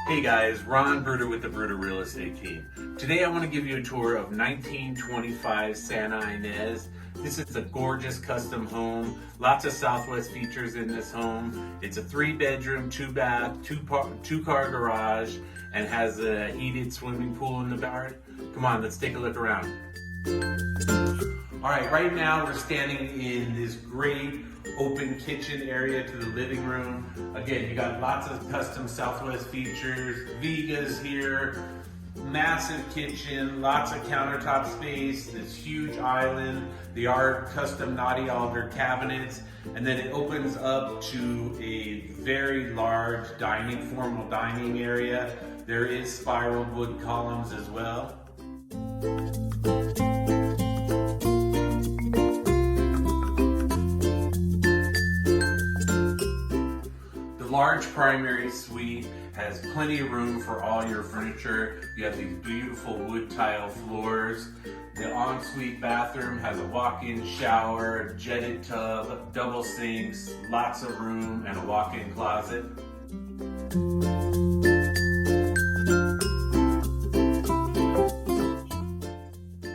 Hey guys, Ron Bruder with the Bruder Real Estate Team. Today I want to give you a tour of 1925 Santa Ines. This is a gorgeous custom home. Lots of Southwest features in this home. It's a 3-bedroom, 2-bath, 2-car garage, and has a heated swimming pool in the backyard. Come on, let's take a look around. All right, right now we're standing in this great open kitchen area to the living room. Again, you got lots of custom Southwest features, vigas here, massive kitchen, lots of countertop space, this huge island. They are custom knotty alder cabinets, and then it opens up to a very large formal dining area. There is spiral wood columns as well. The large primary suite has plenty of room for all your furniture. You have these beautiful wood tile floors. The ensuite bathroom has a walk-in shower, jetted tub, double sinks, lots of room, and a walk-in closet.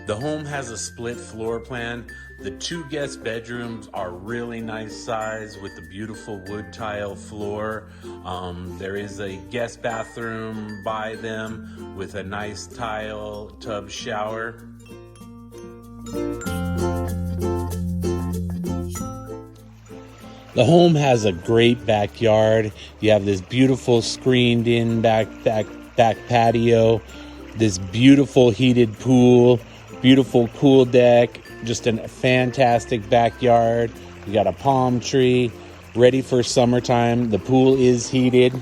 The home has a split floor plan. The 2 guest bedrooms are really nice size with the beautiful wood tile floor. There is a guest bathroom by them with a nice tile tub shower. The home has a great backyard. You have this beautiful screened in back patio, this beautiful heated pool, beautiful pool deck, just a fantastic backyard. You got a palm tree, ready for summertime. The pool is heated.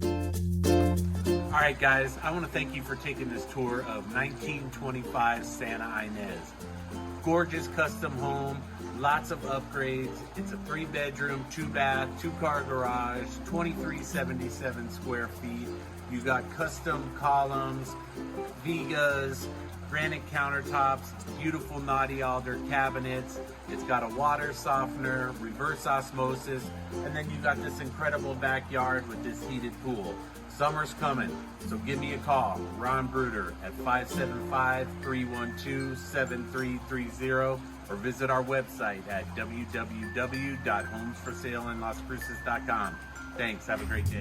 All right, guys, I want to thank you for taking this tour of 1925 Santa Ines. Gorgeous custom home, lots of upgrades. It's a 3-bedroom, 2-bath, 2-car garage, 2377 square feet. You got custom columns, vigas, granite countertops, beautiful knotty alder cabinets. It's got a water softener, reverse osmosis, and then you got this incredible backyard with this heated pool. Summer's coming, so give me a call, Ron Bruder, at 575-312-7330, or visit our website at www.homesforsaleandlascruces.com. Thanks, have a great day.